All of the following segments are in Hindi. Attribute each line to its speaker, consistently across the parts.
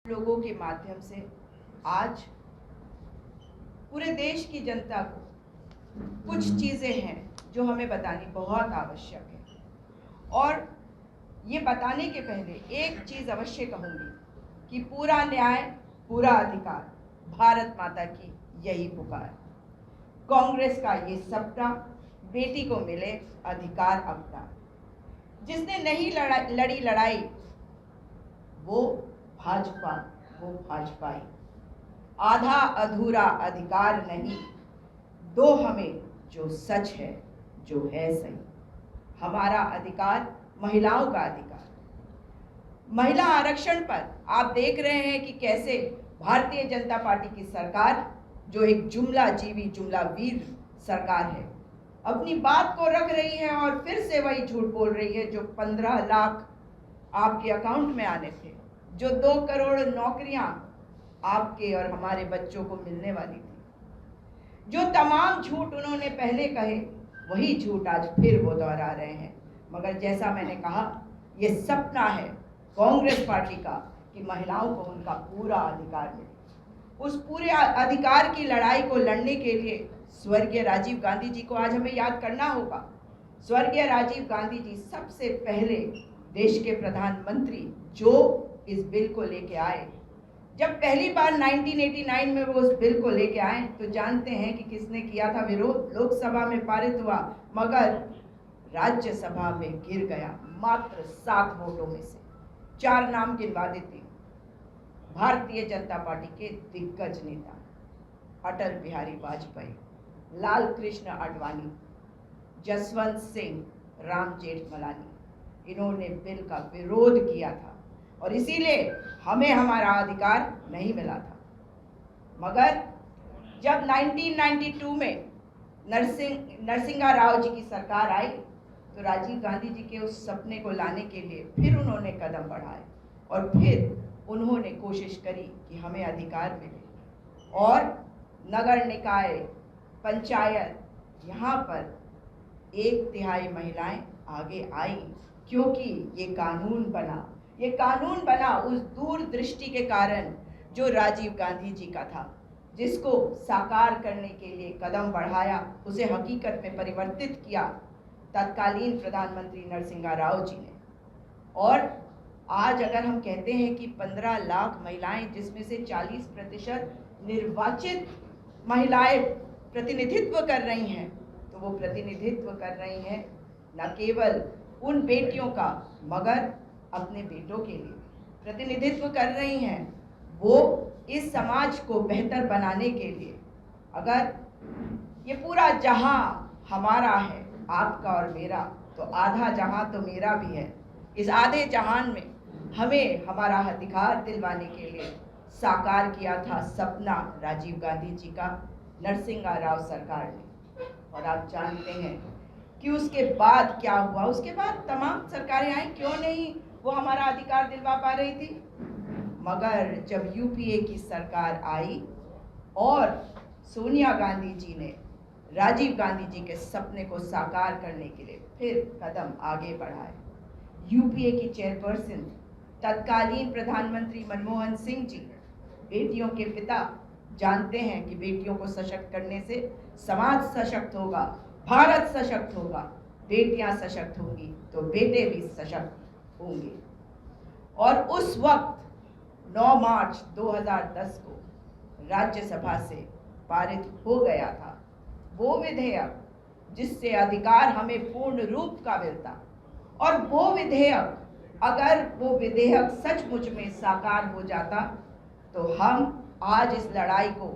Speaker 1: लोगों के माध्यम से आज पूरे देश की जनता को कुछ चीज़ें हैं जो हमें बतानी बहुत आवश्यक है। और ये बताने के पहले एक चीज़ अवश्य कहूँगी कि पूरा न्याय, पूरा अधिकार, भारत माता की यही पुकार। कांग्रेस का ये सपना, बेटी को मिले अधिकार अपना। जिसने नहीं लड़ी लड़ाई वो भाजपाई। आधा अधूरा अधिकार नहीं, दो हमें जो सच है, जो है सही। हमारा अधिकार महिलाओं का अधिकार। महिला आरक्षण पर आप देख रहे हैं कि कैसे भारतीय जनता पार्टी की सरकार, जो एक जुमला जीवी जुमला वीर सरकार है, अपनी बात को रख रही है और फिर से वही झूठ बोल रही है। जो 15 लाख आपके अकाउंट में आने थे, जो 2 करोड़ नौकरियां आपके और हमारे बच्चों को मिलने वाली थी, जो तमाम झूठ उन्होंने पहले कहे, वही झूठ आज फिर वो दोहरा रहे हैं। मगर जैसा मैंने कहा, ये सपना है कांग्रेस पार्टी का कि महिलाओं को उनका पूरा अधिकार मिले। उस पूरे अधिकार की लड़ाई को लड़ने के लिए स्वर्गीय राजीव गांधी जी को आज हमें याद करना होगा। स्वर्गीय राजीव गांधी जी सबसे पहले देश के प्रधानमंत्री जो इस बिल को लेके आए। जब पहली बार 1989 में वो उस बिल को लेके आए तो जानते हैं कि किसने किया था विरोध। लोकसभा में पारित हुआ मगर राज्यसभा में गिर गया मात्र 7 वोटों में से। 4 नाम गिनवा देती हूँ। भारतीय जनता पार्टी के दिग्गज नेता अटल बिहारी वाजपेयी, लाल कृष्ण आडवाणी, जसवंत सिंह, राम जेठमलानी, इन्होंने बिल का विरोध किया था और इसीलिए हमें हमारा अधिकार नहीं मिला था। मगर जब 1992 में नरसिंहा राव जी की सरकार आई तो राजीव गांधी जी के उस सपने को लाने के लिए फिर उन्होंने कदम बढ़ाए और फिर उन्होंने कोशिश करी कि हमें अधिकार मिले। और नगर निकाय, पंचायत, यहाँ पर 1/3 महिलाएं आगे आई क्योंकि ये कानून बना उस दूरदृष्टि के कारण जो राजीव गांधी जी का था, जिसको साकार करने के लिए कदम बढ़ाया, उसे हकीकत में परिवर्तित किया तत्कालीन प्रधानमंत्री नरसिंहा राव जी ने। और आज अगर हम कहते हैं कि 15 लाख महिलाएं, जिसमें से 40% निर्वाचित महिलाएं प्रतिनिधित्व कर रही हैं, तो वो प्रतिनिधित्व कर रही हैं न केवल उन बेटियों का मगर अपने बेटों के लिए प्रतिनिधित्व कर रही हैं। वो इस समाज को बेहतर बनाने के लिए, अगर ये पूरा जहां हमारा है, आपका और मेरा, तो आधा जहां तो मेरा भी है। इस आधे जहान में हमें हमारा अधिकार दिलवाने के लिए साकार किया था सपना राजीव गांधी जी का, नरसिंहा राव सरकार ने। और आप जानते हैं कि उसके बाद क्या हुआ। उसके बाद तमाम सरकारें आई, क्यों नहीं वो हमारा अधिकार दिलवा पा रही थी। मगर जब यूपीए की सरकार आई और सोनिया गांधी जी ने राजीव गांधी जी के सपने को साकार करने के लिए फिर कदम आगे बढ़ाए, यूपीए की चेयरपर्सन तत्कालीन प्रधानमंत्री मनमोहन सिंह जी, बेटियों के पिता, जानते हैं कि बेटियों को सशक्त करने से समाज सशक्त होगा, भारत सशक्त होगा। बेटियां सशक्त होंगी तो बेटे भी सशक्त होंगे। और उस वक्त 9 मार्च 2010 को राज्यसभा से पारित हो गया था वो विधेयक जिससे अधिकार हमें पूर्ण रूप का मिलता। और वो विधेयक, अगर वो विधेयक सचमुच में साकार हो जाता तो हम आज इस लड़ाई को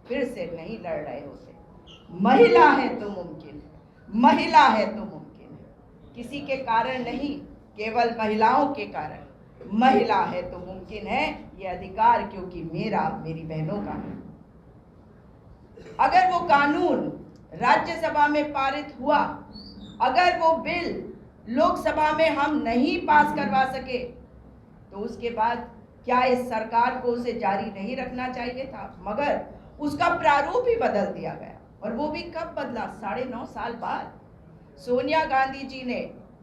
Speaker 1: फिर से नहीं लड़ रहे होते। महिला है तो मुमकिन है, महिला है तो मुमकिन है। किसी के कारण नहीं, केवल महिलाओं के कारण महिला है तो मुमकिन है ये अधिकार, क्योंकि मेरा, मेरी बहनों का है। अगर वो कानून राज्यसभा में पारित हुआ, अगर वो बिल लोकसभा में हम नहीं पास करवा सके, तो उसके बाद क्या इस सरकार को उसे जारी नहीं रखना चाहिए था। मगर उसका प्रारूप ही बदल दिया गया। और वो भी कब बदला? 9.5 साल बाद। सोनिया गांधी जी ने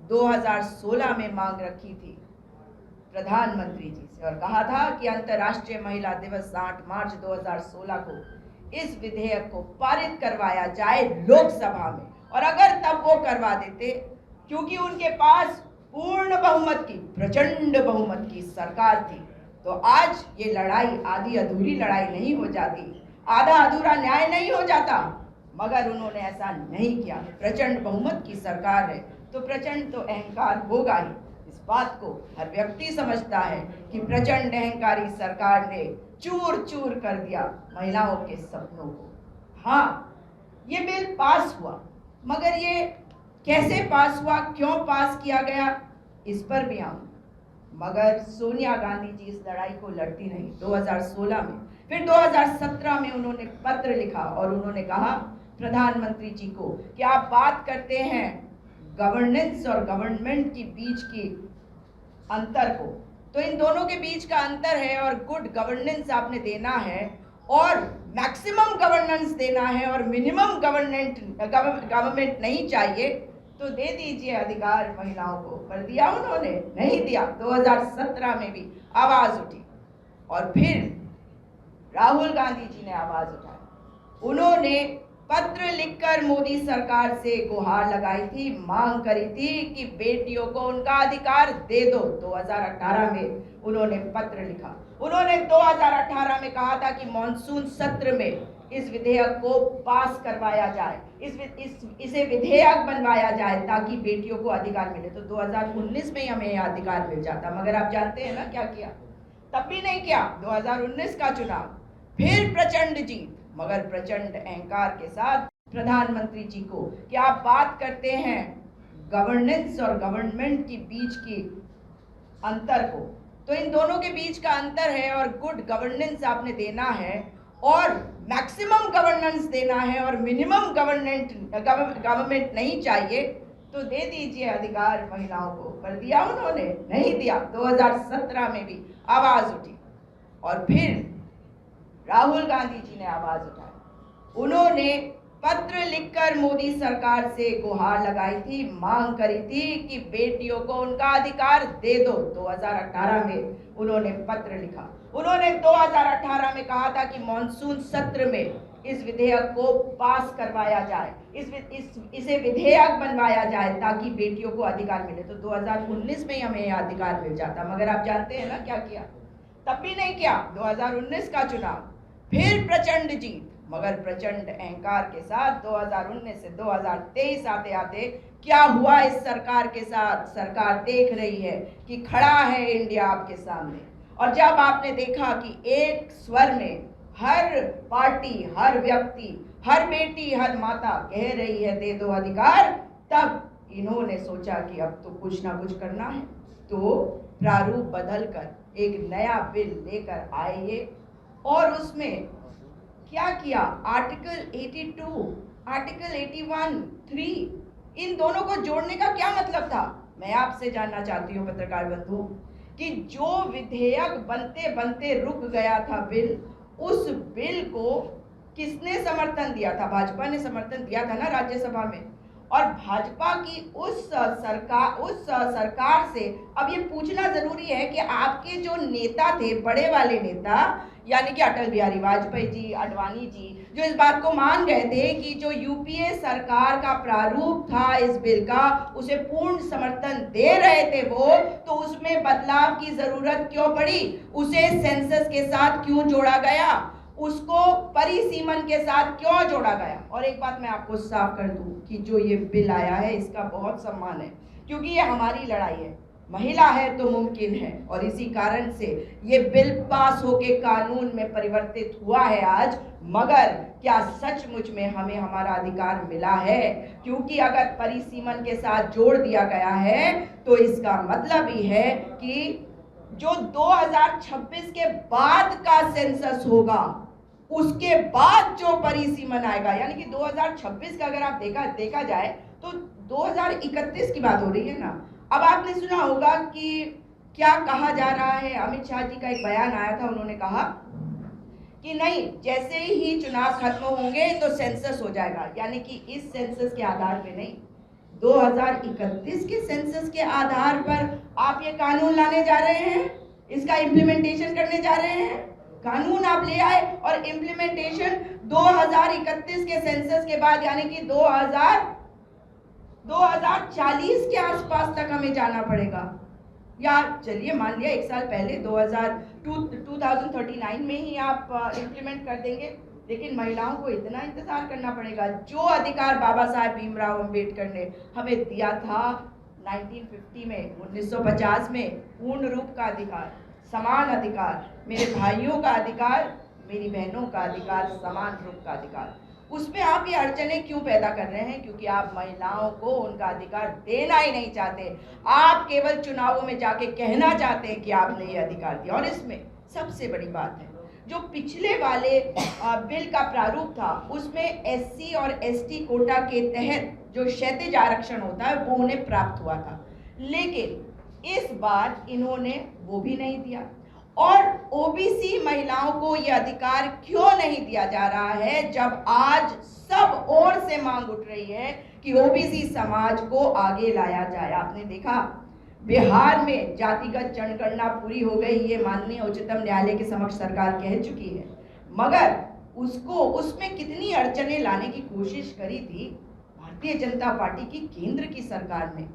Speaker 1: 2016 में मांग रखी थी प्रधानमंत्री जी से और कहा था कि अंतर्राष्ट्रीय महिला दिवस 8 मार्च 2016 को इस विधेयक को पारित करवाया जाए लोकसभा में, और अगर तब वो करवा देते, क्योंकि उनके पास पूर्ण बहुमत की, प्रचंड बहुमत की सरकार थी, तो आज ये लड़ाई आधी अधूरी लड़ाई नहीं हो जाती, आधा अधूरा न्याय नहीं हो जाता। मगर उन्होंने ऐसा नहीं किया। प्रचंड बहुमत की सरकार है तो प्रचंड तो अहंकार होगा ही। इस बात को हर व्यक्ति समझता है कि प्रचंड अहंकारी सरकार ने चूर चूर कर दिया महिलाओं के सपनों को। हाँ, ये बिल पास हुआ, मगर ये कैसे पास हुआ, क्यों पास किया गया, इस पर भी आऊँ। मगर सोनिया गांधी जी इस लड़ाई को लड़ती नहीं। 2016 में, फिर 2017 में उन्होंने पत्र लिखा और उन्होंने कहा प्रधानमंत्री जी को कि आप बात करते हैं गवर्नेंस और गवर्नमेंट के बीच की अंतर को, तो इन दोनों के बीच का अंतर है और गुड गवर्नेंस आपने देना है और मैक्सिमम गवर्नेंस देना है और मिनिमम गवर्नमेंट नहीं चाहिए, तो दे दीजिए अधिकार महिलाओं को। पर दिया उन्होंने? नहीं दिया। 2017 में भी आवाज उठी और फिर राहुल गांधी जी ने आवाज उठाई। उन्होंने पत्र लिखकर मोदी सरकार से गुहार लगाई थी, मांग करी थी कि बेटियों को उनका अधिकार दे दो। 2018 में उन्होंने पत्र लिखा। उन्होंने 2018 में कहा था कि मॉनसून सत्र में इस विधेयक को पास करवाया जाए, इसे विधेयक बनवाया जाए ताकि बेटियों को अधिकार मिले। तो 2019 में ही हमें यह अधिकार मिल जाता, मगर आप जानते हैं ना क्या किया? तब भी नहीं किया। 2019 का चुनाव, फिर प्रचंड जीत, मगर प्रचंड अहंकार के साथ प्रधानमंत्री जी को कि आप बात करते हैं गवर्नेंस और गवर्नमेंट के बीच की अंतर को, तो इन दोनों के बीच का अंतर है और गुड गवर्नेंस आपने देना है और मैक्सिमम गवर्नेंस देना है और मिनिमम गवर्नमेंट नहीं चाहिए, तो दे दीजिए अधिकार महिलाओं को। पर दिया उन्होंने? नहीं दिया। 2017 में भी आवाज उठी और फिर राहुल गांधी जी ने आवाज उठाई। उन्होंने पत्र लिखकर मोदी सरकार से गुहार लगाई थी, मांग करी थी कि बेटियों को उनका अधिकार दे दो। 2018 में उन्होंने पत्र लिखा। उन्होंने 2018 में कहा था कि मॉनसून सत्र में इस विधेयक को पास करवाया जाए, इसे विधेयक बनवाया जाए ताकि बेटियों को अधिकार मिले। तो 2019 में ही हमें यह अधिकार मिल जाता, मगर आप जानते हैं ना क्या किया? तब भी नहीं किया। 2019 का चुनाव, फिर प्रचंड जीत, मगर प्रचंड अहंकार के साथ 2019 से 2023 आते आते क्या हुआ इस सरकार के साथ? सरकार देख रही है कि खड़ा है इंडिया आपके सामने, और जब आपने देखा कि एक स्वर में हर पार्टी, हर व्यक्ति, हर बेटी, हर माता कह रही है दे दो अधिकार, तब इन्होंने सोचा कि अब तो कुछ ना कुछ करना है, तो प्रारूप बदलकर एक नया बिल लेकर आए ये। और उसमें क्या किया? आर्टिकल 82, आर्टिकल 81, 3, इन दोनों को जोड़ने का क्या मतलब था? मैं आपसे जानना चाहती हूँ पत्रकार बंधु कि जो विधेयक बनते बनते रुक गया था बिल, उस बिल को किसने समर्थन दिया था? भाजपा ने समर्थन दिया था ना राज्यसभा में। और भाजपा की उस सरकार से अब ये पूछना जरूरी है कि आपके जो नेता थे, बड़े वाले नेता, यानी कि अटल बिहारी वाजपेयी जी, आडवाणी जी, जो इस बात को मान गए थे कि जो यूपीए सरकार का प्रारूप था इस बिल का, उसे पूर्ण समर्थन दे रहे थे वो, तो उसमें बदलाव की जरूरत क्यों पड़ी? उसे सेंसस के साथ क्यों जोड़ा गया? उसको परिसीमन के साथ क्यों जोड़ा गया? और एक बात मैं आपको साफ कर दूं कि जो ये बिल आया है इसका बहुत सम्मान है, क्योंकि ये हमारी लड़ाई है। महिला है तो मुमकिन है, और इसी कारण से ये बिल पास होके कानून में परिवर्तित हुआ है आज। मगर क्या सचमुच में हमें हमारा अधिकार मिला है? क्योंकि अगर परिसीमन के साथ जोड़ दिया गया है तो इसका मतलब ही है कि जो 2026 के बाद का सेंसस होगा, उसके बाद जो परिसीमन आएगा, यानी कि 2026 का अगर आप देखा जाए तो 2031 की बात हो रही है ना। अब आपने सुना होगा कि क्या कहा जा रहा है, अमित शाह जी का एक बयान आया था, उन्होंने कहा कि नहीं, जैसे ही चुनाव खत्म होंगे तो सेंसस हो जाएगा, यानी कि इस सेंसस के आधार पे नहीं, 2031 के सेंसस के आधार पर आप ये कानून लाने जा रहे हैं, इसका इम्प्लीमेंटेशन करने जा रहे हैं। कानून आप ले आए और इम्प्लीमेंटेशन 2031 के सेंसस के बाद, यानी कि 2040 के आसपास तक हमें जाना पड़ेगा। या चलिए मान लिया 1 साल पहले 2039 में ही आप इम्प्लीमेंट कर देंगे, लेकिन महिलाओं को इतना इंतजार करना पड़ेगा। जो अधिकार बाबा साहेब भीमराव अंबेडकर ने हमें दिया था 1950 में, 1950 में, पूर्ण रूप का अधिकार, समान अधिकार, मेरे भाइयों का अधिकार, मेरी बहनों का अधिकार, समान रूप का अधिकार, उसमें आप ये अड़चने क्यों पैदा कर रहे हैं? क्योंकि आप महिलाओं को उनका अधिकार देना ही नहीं चाहते। आप केवल चुनावों में जाके कहना चाहते हैं कि आपने ये अधिकार दिया। और इसमें सबसे बड़ी बात है, जो पिछले वाले बिल का प्रारूप था उसमें SC और ST कोटा के तहत जो क्षैतिज आरक्षण होता है वो उन्हें प्राप्त हुआ था, लेकिन इस बार इन्होंने वो भी नहीं दिया। और OBC महिलाओं को ये अधिकार क्यों नहीं दिया जा रहा है, जब आज सब ओर से मांग उठ रही है कि OBC समाज को आगे लाया जाए? आपने देखा बिहार में जातिगत जनगणना पूरी हो गई, ये माननीय उच्चतम न्यायालय के समक्ष सरकार कह चुकी है, मगर उसमें कितनी अड़चने लाने की कोशिश करी थी भारतीय जनता पार्टी की केंद्र की सरकार ने।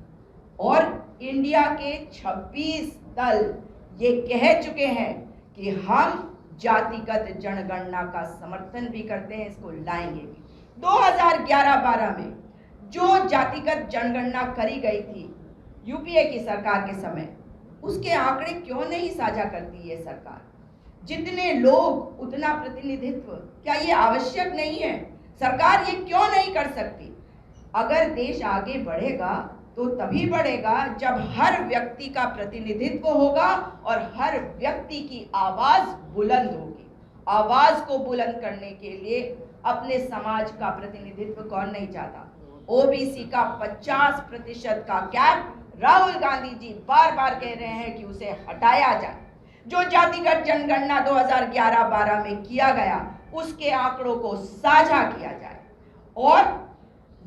Speaker 1: और इंडिया के 26 दल ये कह चुके हैं कि हम जातिगत जनगणना का समर्थन भी करते हैं, इसको लाएंगे भी। 2011-12 में जो जातिगत जनगणना करी गई थी UPA की सरकार के समय, उसके आंकड़े क्यों नहीं साझा करती ये सरकार? जितने लोग उतना प्रतिनिधित्व, क्या ये आवश्यक नहीं है? सरकार ये क्यों नहीं कर सकती? अगर देश आगे बढ़ेगा तो तभी बढ़ेगा जब हर व्यक्ति का प्रतिनिधित्व होगा और हर व्यक्ति की आवाज बुलंद होगी। आवाज को बुलंद करने के लिए अपने समाज का प्रतिनिधित्व कौन नहीं चाहता? OBC का 50% का कैप राहुल गांधी जी बार बार कह रहे हैं कि उसे हटाया जाए। जो जातिगत जनगणना 2011-12 में किया गया उसके आंकड़ों को साझा किया जाए और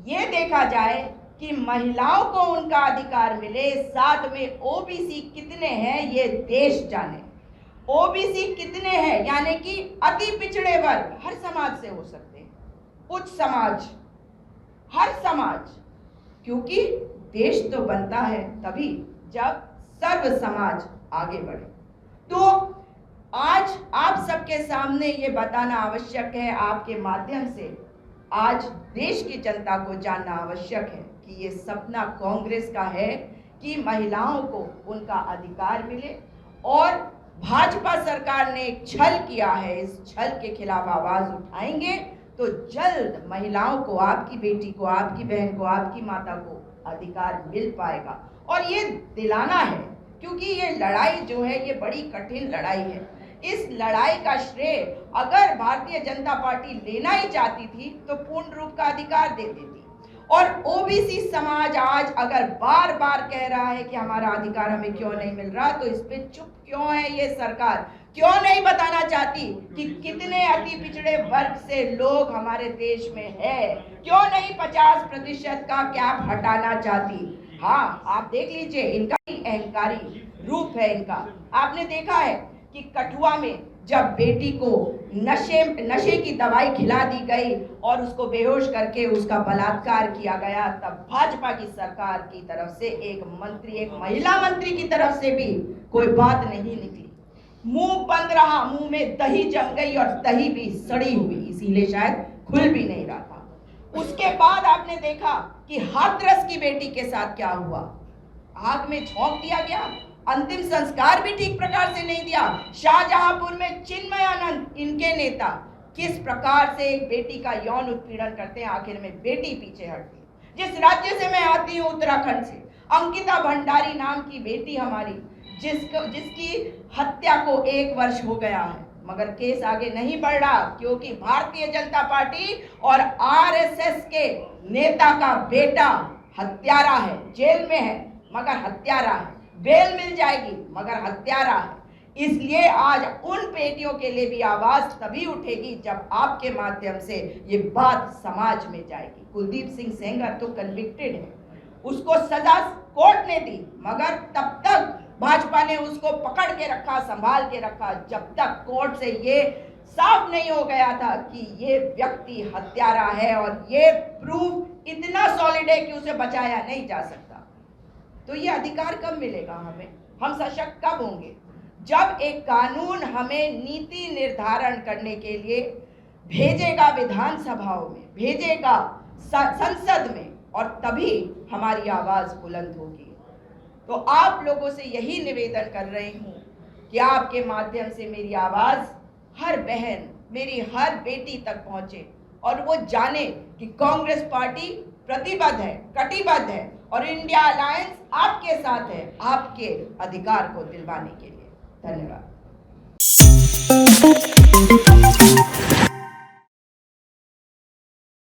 Speaker 1: ये देखा जाए कि महिलाओं को उनका अधिकार मिले। साथ में OBC कितने हैं ये देश जाने। OBC कितने हैं, यानी कि अति पिछड़े वर्ग हर समाज से हो सकते हैं, उच्च समाज, हर समाज, क्योंकि देश तो बनता है तभी जब सर्व समाज आगे बढ़े। तो आज आप सबके सामने ये बताना आवश्यक है, आपके माध्यम से आज देश की जनता को जानना आवश्यक है कि ये सपना कांग्रेस का है कि महिलाओं को उनका अधिकार मिले। और भाजपा सरकार ने एक छल किया है, इस छल के खिलाफ आवाज उठाएंगे तो जल्द महिलाओं को, आपकी बेटी को, आपकी बहन को, आपकी माता को अधिकार मिल पाएगा। और ये दिलाना है, क्योंकि ये लड़ाई जो है ये बड़ी कठिन लड़ाई है। इस लड़ाई का श्रेय अगर भारतीय जनता पार्टी लेना ही चाहती थी तो पूर्ण रूप का अधिकार दे देती। और OBC समाज आज अगर बार बार कह रहा है कि हमारा अधिकार हमें क्यों नहीं मिल रहा, तो इस पे चुप क्यों है ये सरकार? क्यों नहीं बताना चाहती कि कितने अति पिछड़े वर्ग से लोग हमारे देश में है? क्यों नहीं 50% का कैप हटाना चाहती? हाँ, आप देख लीजिए, इनका अहंकारी रूप है इनका। आपने देखा है कि कठुआ में जब बेटी को नशे की दवाई खिला दी गई और उसको बेहोश करके उसका बलात्कार किया गया, तब भाजपा की सरकार की तरफ से एक मंत्री, एक महिला मंत्री की तरफ से भी कोई बात नहीं निकली। मुंह बंद रहा, मुंह में दही जम गई और दही भी सड़ी हुई, इसीलिए शायद खुल भी नहीं रहा था। उसके बाद आपने देखा कि हाथरस की बेटी के साथ क्या हुआ, आग में झोंक दिया गया, अंतिम संस्कार भी ठीक प्रकार से नहीं दिया। शाहजहांपुर में चिन्मयानंद, इनके नेता, किस प्रकार से एक बेटी का यौन उत्पीड़न करते हैं, आखिर में बेटी पीछे हटती है। जिस राज्य से मैं आती हूँ, उत्तराखंड से, अंकिता भंडारी नाम की बेटी हमारी, जिसकी हत्या को 1 वर्ष हो गया है, मगर केस आगे नहीं बढ़ रहा, क्योंकि भारतीय जनता पार्टी और RSS के नेता का बेटा हत्यारा है, जेल में है मगर हत्यारा है, बेल मिल जाएगी मगर हत्यारा है। इसलिए आज उन बेटियों के लिए भी आवाज तभी उठेगी जब आपके माध्यम से ये बात समाज में जाएगी। कुलदीप सिंह सेंगर तो कन्विक्टेड है, उसको सजा कोर्ट ने दी, मगर तब तक भाजपा ने उसको पकड़ के रखा, संभाल के रखा, जब तक कोर्ट से ये साफ नहीं हो गया था कि ये व्यक्ति हत्यारा है और ये प्रूफ इतना सॉलिड है कि उसे बचाया नहीं जा सकता। तो ये अधिकार कब मिलेगा हमें? हम सशक्त कब होंगे? जब एक कानून हमें नीति निर्धारण करने के लिए भेजेगा विधानसभाओं में, भेजेगा संसद में, और तभी हमारी आवाज बुलंद होगी। तो आप लोगों से यही निवेदन कर रही हूं कि आपके माध्यम से मेरी आवाज हर बहन, मेरी हर बेटी तक पहुंचे और वो जाने कि कांग्रेस पार्टी प्रतिबद्ध है, कटिबद्ध है और इंडिया अलायंस आपके साथ है, आपके अधिकार को दिलवाने के लिए। धन्यवाद।